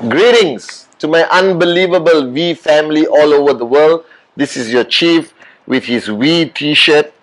Greetings to my unbelievable V family all over the world. This is your chief with his V t-shirt.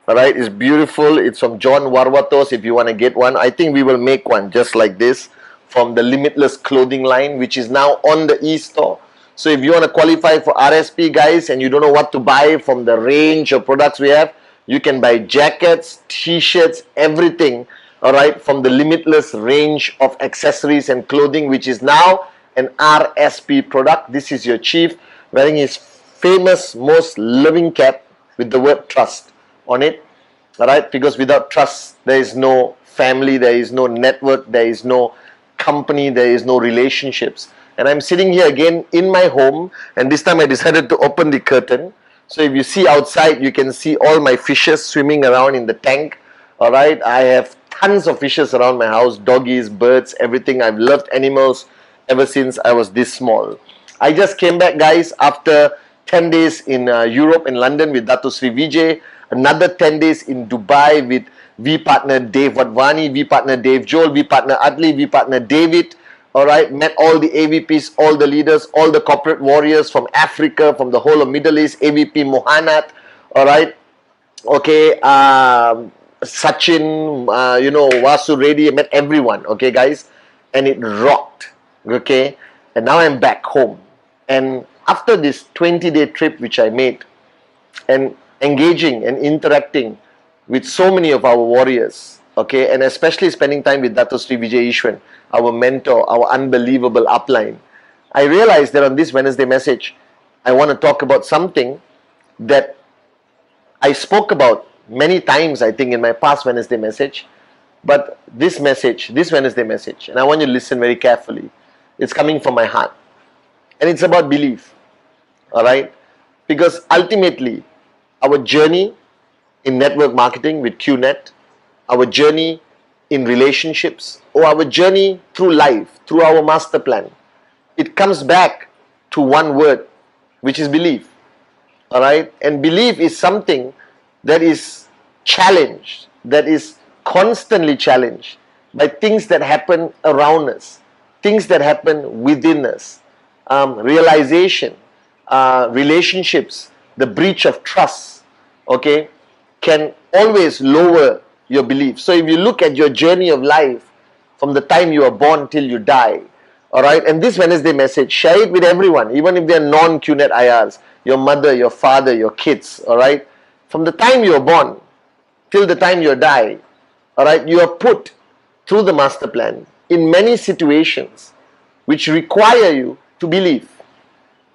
Alright, it's beautiful. It's from John Warwatos if you want to get one. I think we will make one just like this from the Limitless clothing line, which is now on the e-store. So if you want to qualify for RSP, guys, and you don't know what to buy from the range of products we have, you can buy jackets, t-shirts, everything, all right, from the Limitless range of accessories and clothing, which is now an RSP product. This is your chief wearing his famous, most loving cap with the word trust on it, all right, because without trust, there is no family, there is no network, there is no company, there is no relationships. And I'm sitting here again in my home, and this time I decided to open the curtain. So if you see outside, you can see all my fishes swimming around in the tank. All right, I have tons of fishes around my house, doggies, birds, everything. I've loved animals ever since I was this small. I just came back, guys, after 10 days in Europe, in London with Dato Sri Vijay, another 10 days in Dubai with V partner Dave Wadhwani, V partner Dave Joel, V partner Adli, V partner David. All right, met all the AVPs, all the leaders, all the corporate warriors from Africa, from the whole of Middle East, AVP Mohanat, all right, okay, Sachin, Vasu Reddy, I met everyone, okay, guys, and it rocked, okay, and now I'm back home, and after this 20-day trip which I made, and engaging and interacting with so many of our warriors, okay, and especially spending time with Dato Sri Vijay Ishwan, our mentor, our unbelievable upline, I realized that on this Wednesday message, I want to talk about something that I spoke about many times, I think, in my past Wednesday message, but this Wednesday message, and I want you to listen very carefully, it's coming from my heart, and it's about belief, all right, because ultimately, our journey in network marketing with QNet, our journey in relationships, or our journey through life, through our master plan, it comes back to one word, which is belief. All right, and belief is something that is challenged, that is constantly challenged by things that happen around us, things that happen within us, realization, relationships, the breach of trust, okay, can always lower your belief. So if you look at your journey of life from the time you are born till you die, all right, and this Wednesday message, share it with everyone, even if they're non-QNet IRs, your mother, your father, your kids, all right, from the time you're born till the time you die, all right, you are put through the master plan in many situations which require you to believe.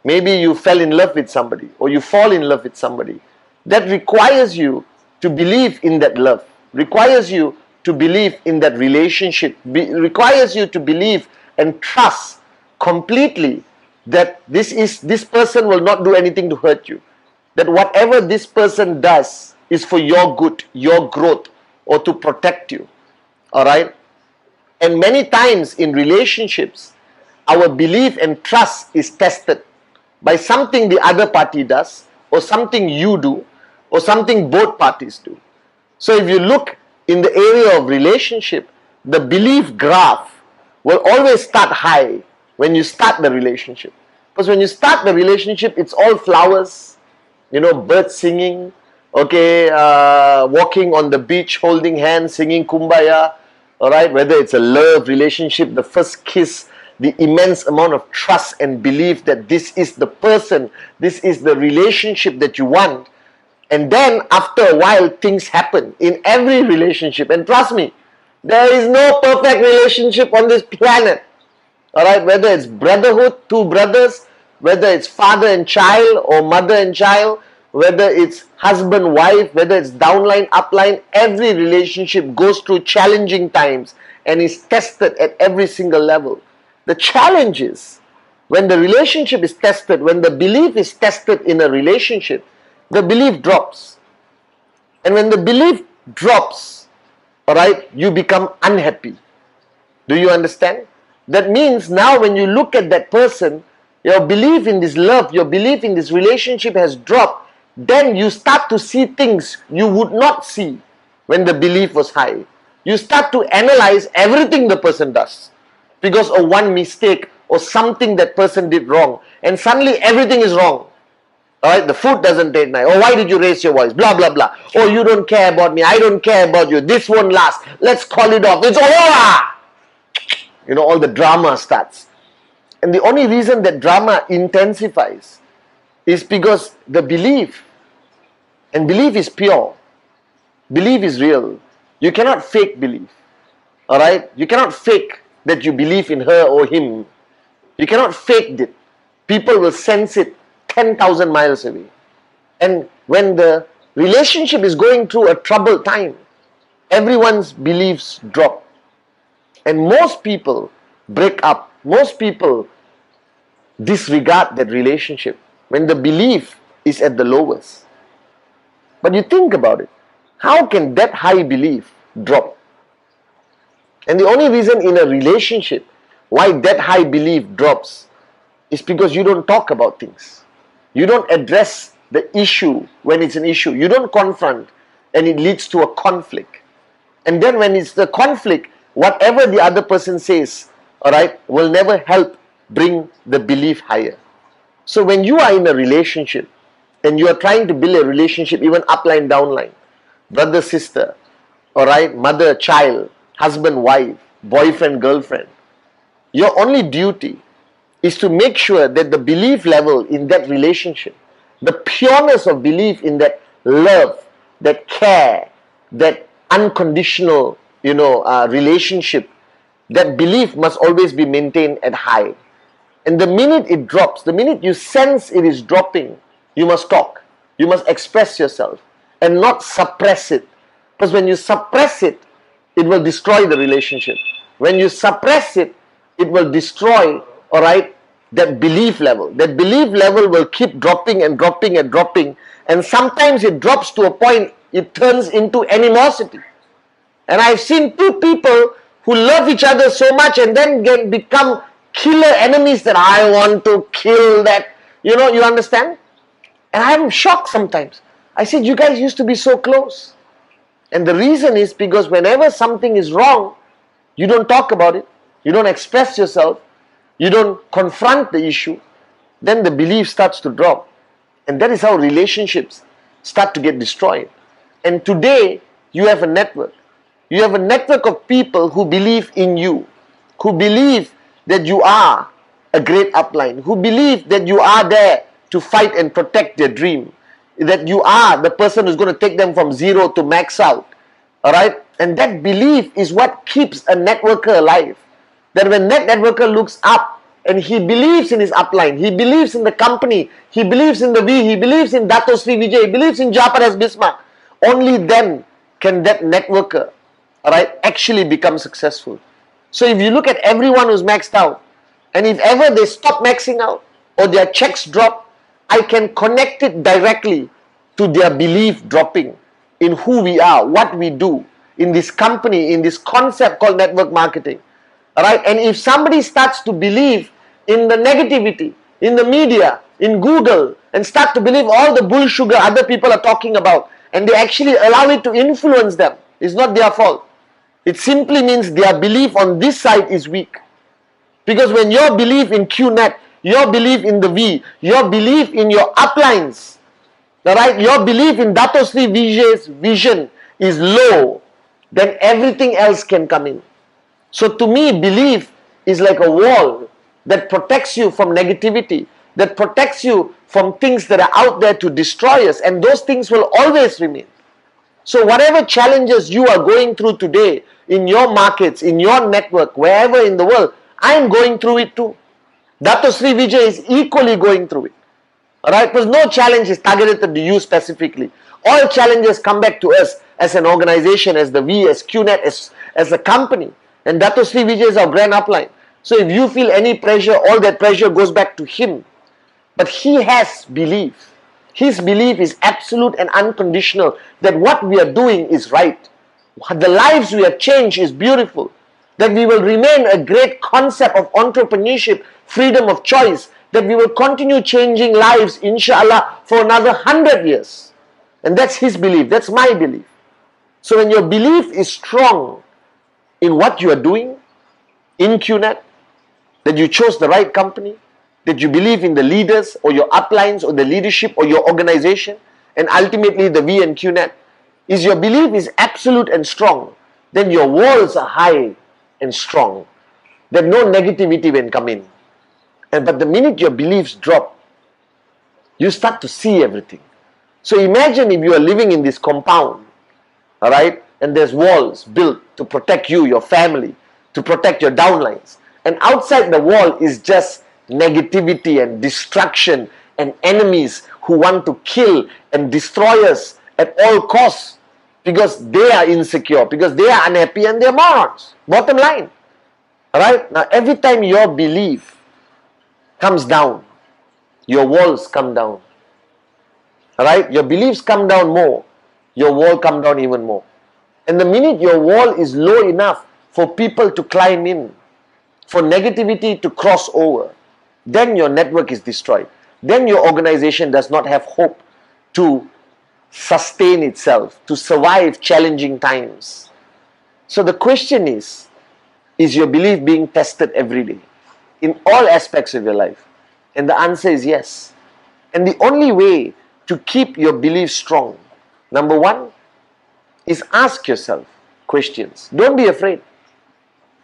Maybe you fell in love with somebody, or you fall in love with somebody. That requires you to believe in that love, requires you to believe in that relationship, requires you to believe and trust completely that this person will not do anything to hurt you, that whatever this person does is for your good, your growth, or to protect you, all right? And many times in relationships, our belief and trust is tested by something the other party does, or something you do, or something both parties do. So if you look in the area of relationship, the belief graph will always start high when you start the relationship. Because when you start the relationship, it's all flowers, birds singing, okay, walking on the beach, holding hands, singing Kumbaya, all right, whether it's a love relationship, the first kiss, the immense amount of trust and belief that this is the person, this is the relationship that you want. And then after a while, things happen in every relationship. And trust me, there is no perfect relationship on this planet. All right, whether it's brotherhood, two brothers, whether it's father and child or mother and child, whether it's husband, wife, whether it's downline, upline, every relationship goes through challenging times and is tested at every single level. The challenge is when the relationship is tested, when the belief is tested in a relationship, the belief drops. And when the belief drops, all right, you become unhappy. Do you understand? That means now when you look at that person, your belief in this love, your belief in this relationship has dropped. Then you start to see things you would not see when the belief was high. You start to analyze everything the person does because of one mistake or something that person did wrong, and suddenly everything is wrong. Alright, the food doesn't taste nice. Or why did you raise your voice? Blah, blah, blah. Oh, you don't care about me. I don't care about you. This won't last. Let's call it off. It's over. You know, all the drama starts. And the only reason that drama intensifies is because the belief, and belief is pure. Belief is real. You cannot fake belief. Alright? You cannot fake that you believe in her or him. You cannot fake it. People will sense it 10,000 miles away. And when the relationship is going through a troubled time, everyone's beliefs drop. And most people break up. Most people disregard that relationship when the belief is at the lowest. But you think about it. How can that high belief drop? And the only reason in a relationship why that high belief drops is because you don't talk about things. You don't address the issue when it's an issue. You don't confront, and it leads to a conflict. And then when it's the conflict, whatever the other person says, alright, will never help bring the belief higher. So when you are in a relationship, and you are trying to build a relationship even upline, downline, brother, sister, alright, mother, child, husband, wife, boyfriend, girlfriend, your only duty is to make sure that the belief level in that relationship, the pureness of belief in that love, that care, that unconditional, relationship, that belief must always be maintained at high. And the minute it drops, the minute you sense it is dropping, you must talk. You must express yourself and not suppress it. Because when you suppress it, it will destroy the relationship. When you suppress it, it will destroy, alright, that belief level. That belief level will keep dropping and dropping and dropping. And sometimes it drops to a point, it turns into animosity. And I've seen two people who love each other so much and then become killer enemies that I want to kill that. You understand? And I'm shocked sometimes. I said, you guys used to be so close. And the reason is because whenever something is wrong, you don't talk about it. You don't express yourself. You don't confront the issue. Then the belief starts to drop. And that is how relationships start to get destroyed. And today, you have a network. You have a network of people who believe in you. Who believe that you are a great upline. Who believe that you are there to fight and protect their dream. That you are the person who's going to take them from zero to max out. Alright? And that belief is what keeps a networker alive. That when that networker looks up and he believes in his upline, he believes in the company, he believes in the V, he believes in Dato Sri Vijay, he believes in Japar S. Bismarck, only then can that networker, alright, actually become successful. So if you look at everyone who's maxed out, and if ever they stop maxing out or their checks drop, I can connect it directly to their belief dropping in who we are, what we do, in this company, in this concept called network marketing. Alright, and if somebody starts to believe in the negativity, in the media, in Google, and start to believe all the bull sugar other people are talking about, and they actually allow it to influence them, it's not their fault. It simply means their belief on this side is weak. Because when your belief in QNet, your belief in the V, your belief in your uplines, alright, your belief in Dato Sri Vijay's vision is low, then everything else can come in. So to me, belief is like a wall that protects you from negativity, that protects you from things that are out there to destroy us, and those things will always remain. So whatever challenges you are going through today in your markets, in your network, wherever in the world, I am going through it too. Dato Sri Vijay is equally going through it. Alright, because no challenge is targeted to you specifically. All challenges come back to us as an organization, as the V, as QNet, as a company. And Dato Sri Vijay is our grand upline. So if you feel any pressure, all that pressure goes back to him. But he has belief. His belief is absolute and unconditional that what we are doing is right. The lives we have changed is beautiful. That we will remain a great concept of entrepreneurship, freedom of choice. That we will continue changing lives, inshallah, for another 100 years. And that's his belief. That's my belief. So when your belief is strong in what you are doing, in QNet, that you chose the right company, that you believe in the leaders or your uplines or the leadership or your organization, and ultimately the V and QNet, is your belief is absolute and strong, then your walls are high and strong. That no negativity will come in. But the minute your beliefs drop, you start to see everything. So imagine if you are living in this compound, all right, and there's walls built to protect you, your family, to protect your downlines. And outside the wall is just negativity and destruction and enemies who want to kill and destroy us at all costs because they are insecure, because they are unhappy and they're morons. Bottom line. All right? Now, every time your belief comes down, your walls come down. All right? Your beliefs come down more, your wall come down even more. And the minute your wall is low enough for people to climb in, for negativity to cross over, then your network is destroyed. Then your organization does not have hope to sustain itself, to survive challenging times. So the question is your belief being tested every day in all aspects of your life? And the answer is yes. And the only way to keep your belief strong, number one, is ask yourself questions. Don't be afraid.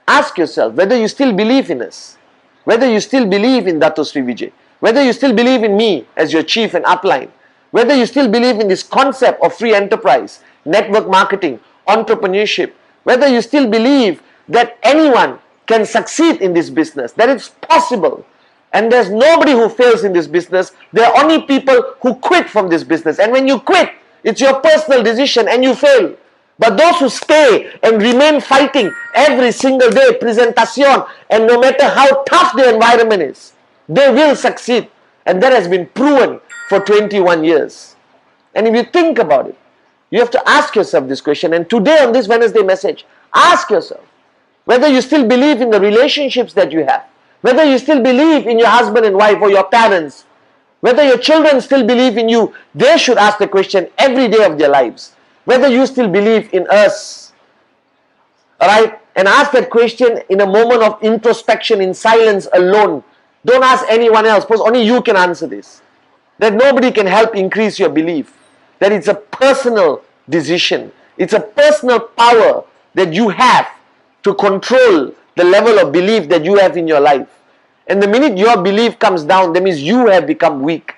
Ask yourself whether you still believe in us, whether you still believe in Dato Sri Vijay, whether you still believe in me as your chief and upline, whether you still believe in this concept of free enterprise, network marketing, entrepreneurship, whether you still believe that anyone can succeed in this business, that it's possible. And there's nobody who fails in this business. There are only people who quit from this business. And when you quit, it's your personal decision and you fail. But those who stay and remain fighting every single day, presentacion, and no matter how tough the environment is, they will succeed. And that has been proven for 21 years. And if you think about it, you have to ask yourself this question. And today on this Wednesday message, ask yourself whether you still believe in the relationships that you have, whether you still believe in your husband and wife or your parents, whether your children still believe in you. They should ask the question every day of their lives, whether you still believe in us. Alright? And ask that question in a moment of introspection, in silence, alone. Don't ask anyone else, because only you can answer this. That nobody can help increase your belief. That it's a personal decision. It's a personal power that you have to control the level of belief that you have in your life. And the minute your belief comes down, that means you have become weak.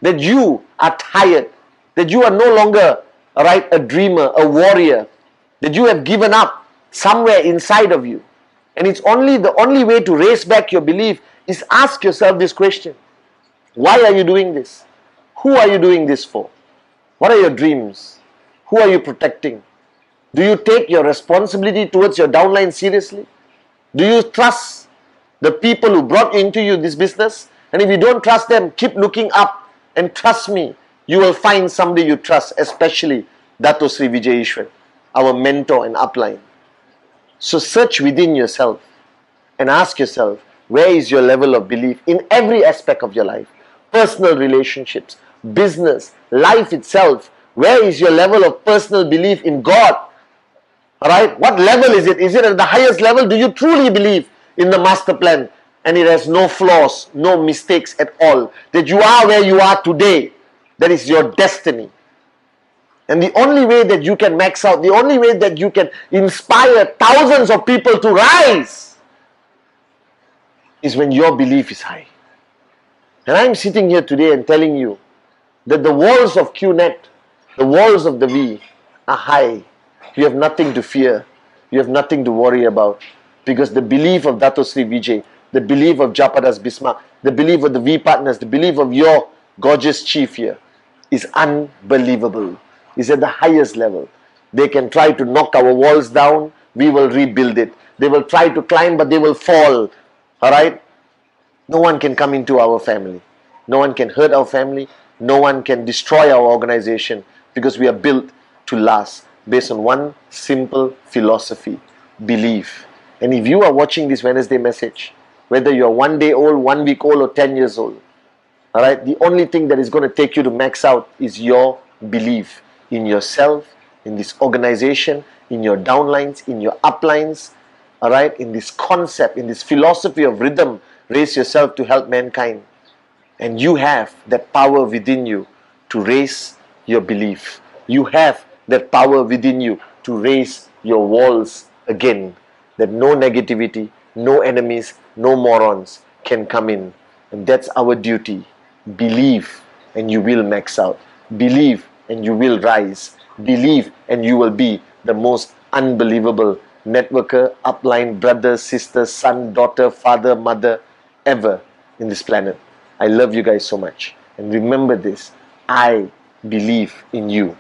That you are tired. That you are no longer, alright, a dreamer, a warrior. That you have given up somewhere inside of you. And it's the only way to raise back your belief is ask yourself this question. Why are you doing this? Who are you doing this for? What are your dreams? Who are you protecting? Do you take your responsibility towards your downline seriously? Do you trust the people who brought into this business? And if you don't trust them, keep looking up and trust me, you will find somebody you trust, especially Dato Sri Vijay Ishwar, our mentor and upline. So search within yourself and ask yourself, where is your level of belief in every aspect of your life? Personal relationships, business, life itself. Where is your level of personal belief in God? Alright, what level is it? Is it at the highest level? Do you truly believe in the master plan and it has no flaws, no mistakes at all? That you are where you are today, that is your destiny. And the only way that you can max out, the only way that you can inspire thousands of people to rise is when your belief is high. And I'm sitting here today and telling you that the walls of QNet, the walls of the V are high. You have nothing to fear. You have nothing to worry about. Because the belief of Dato Sri Vijay, the belief of Japadas Bismarck, the belief of the V partners, the belief of your gorgeous chief here is unbelievable. It's at the highest level. They can try to knock our walls down. We will rebuild it. They will try to climb, but they will fall. Alright? No one can come into our family. No one can hurt our family. No one can destroy our organization because we are built to last based on one simple philosophy, belief. And if you are watching this Wednesday message, whether you're 1 day old, 1 week old, or 10 years old, alright, the only thing that is going to take you to max out is your belief in yourself, in this organization, in your downlines, in your uplines, all right, in this concept, in this philosophy of rhythm, raise yourself to help mankind. And you have that power within you to raise your belief. You have that power within you to raise your walls again. That no negativity, no enemies, no morons can come in. And that's our duty. Believe and you will max out. Believe and you will rise. Believe and you will be the most unbelievable networker, upline, brother, sister, son, daughter, father, mother ever in this planet. I love you guys so much. And remember this, I believe in you.